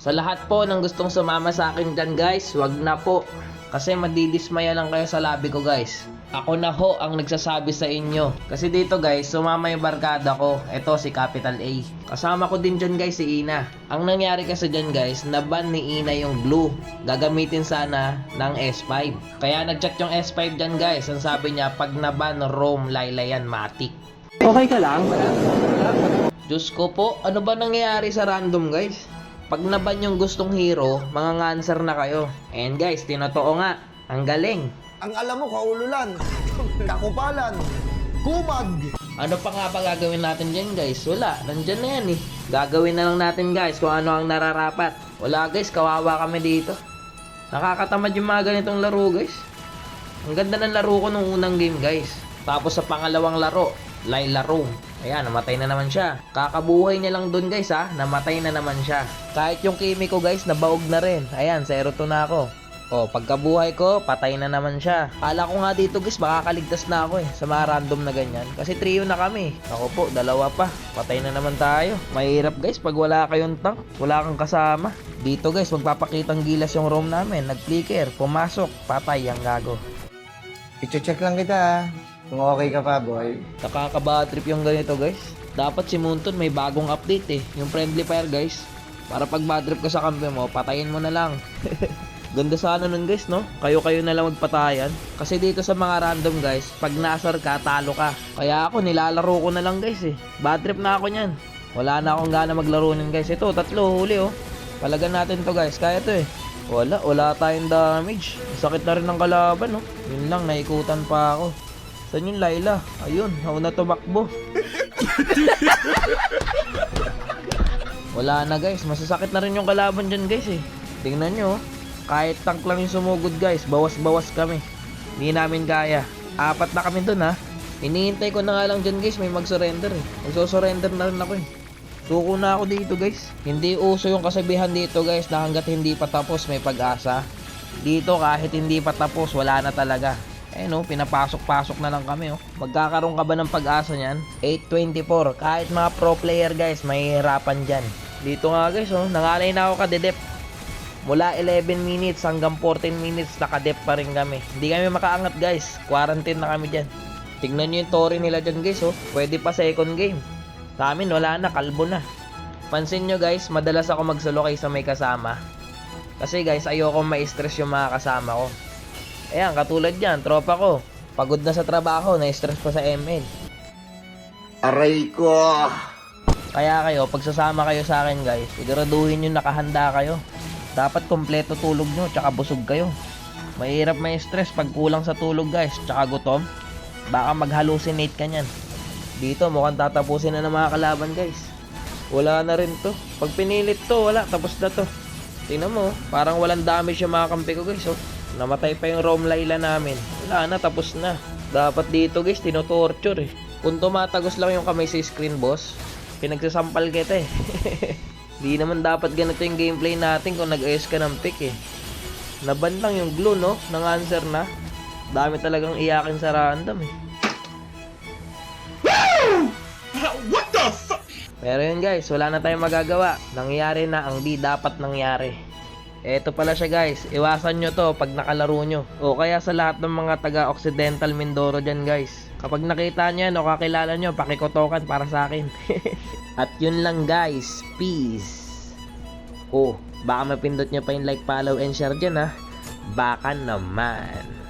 Sa lahat po ng gustong sumama sa akin dyan guys, wag na po. Kasi madidismaya lang kayo sa labi ko guys. Ako na ho ang nagsasabi sa inyo. Kasi dito guys, sumama yung barkada ko. Ito si Capital A. Kasama ko din dyan guys si Ina. Ang nangyari kasi dyan guys, naban ni Ina yung blue. Gagamitin sana ng S5. Kaya nagchat yung S5 dyan guys. Ang sabi niya, pag naban Rome, Laylayan, Matic. Okay ka lang? Diyos ko po, ano ba nangyayari sa random guys? Pag naban yung gustong hero, mga answer na kayo. And guys, tinotoo nga, ang galing. Ang alam mo, kaululan, kakupalan, kumag. Ano pa nga ba gagawin natin dyan guys? Wala, nandyan na yan eh. Gagawin na lang natin guys kung ano ang nararapat. Wala guys, kawawa kami dito. Nakakatamad yung mga ganitong laro guys. Ang ganda ng laro ko nung unang game guys. Tapos sa pangalawang laro, Layla Rome. Ayan, namatay na naman siya. Kakabuhay niya lang dun guys ha, namatay na naman siya. Kahit yung Kimi ko guys, nabaog na rin. Ayan, 0-2 na ako. O, pagkabuhay ko, patay na naman siya. Kala ko nga dito guys, makakaligtas na ako sa mga random na ganyan. Kasi trio na kami. Ako po, dalawa pa. Patay na naman tayo. Mahirap guys, pag wala kayong tank, wala kang kasama. Dito guys, magpapakitang gilas yung roam namin. Nag-flicker, pumasok, patay ang gago. I-check lang kita, kung okay ka pa, boy. Nakaka-bad trip yung ganito guys. Dapat si Munton may bagong update yung friendly fire guys. Para pag bad trip ka sa kampe mo, patayin mo na lang. Ganda sana nun guys no, kayo na lang magpatayan. Kasi dito sa mga random guys, pag nasar ka, talo ka. Kaya ako nilalaro ko na lang guys Bad trip na ako nyan. Wala na akong gana maglaro nun guys. Ito, 3 huli Palagan natin to guys, kaya to wala tayong damage. Sakit na rin ng kalaban Yun lang, naikutan pa ako. Saan yung Layla? Ayun, na tumakbo. Wala na guys, masasakit na rin yung kalaban dyan guys Tingnan nyo kahit tank lang yung sumugod guys, bawas kami. Hindi namin kaya. 4 na kami dun Iniintay ko na nga lang dyan guys, may mag-surrender Magso-surrender na rin ako Suko na ako dito guys. Hindi uso yung kasabihan dito guys na hanggat hindi pa tapos may pag-asa. Dito kahit hindi pa tapos, wala na talaga. Pinapasok-pasok na lang kami Magkakaroon ka ba ng pag-asa niyan? 8:24. Kahit mga pro player guys, may hirapan dyan. Dito nga guys nangalay na ako kadedep. Mula 11 minutes hanggang 14 minutes nakadep pa rin kami. Hindi kami makaangat guys. Quarantine na kami dyan. Tignan nyo yung tori nila dyan guys Pwede pa second game. Sa amin wala na, kalbo na. Pansin nyo guys, madalas ako magsolo kaysa may kasama. Kasi guys, ayoko ma-stress yung mga kasama ko. Ayan, katulad yan, tropa ko. Pagod na sa trabaho, na-stress pa sa ML. Aray ko! Kaya kayo, pagsasama kayo sa akin guys, siguraduhin nyo nakahanda kayo. Dapat kompleto tulog nyo, tsaka busog kayo. Mahirap may stress pag kulang sa tulog guys, tsaka gutom. Baka mag-hallucinate ka nyan. Dito, mukhang tatapusin na ng mga kalaban guys. Wala na rin to. Pag pinilit to, wala, tapos na to. Tingnan mo, parang walang damage yung mga kampi ko guys Namatay pa yung Rome Layla namin. Wala na, tapos na. Dapat dito guys, tinotorture Kung tumatagos lang yung kamay sa screen boss, pinagsasampal kita Di naman dapat ganito yung gameplay natin kung nag-ayos ka ng pick Naban lang yung glue nang answer na. Dami talagang iyakin sa random What the fuck? Pero yun guys, wala na tayong magagawa. Nangyari na ang di dapat nangyari. Eto pala siya guys, iwasan nyo to pag nakalaro nyo. O kaya sa lahat ng mga taga-Occidental Mindoro dyan guys. Kapag nakita nyo yan o kakilala nyo, pakikotokan para sa akin. At yun lang guys, peace. Baka mapindot nyo pa yung like, follow, and share dyan Baka naman.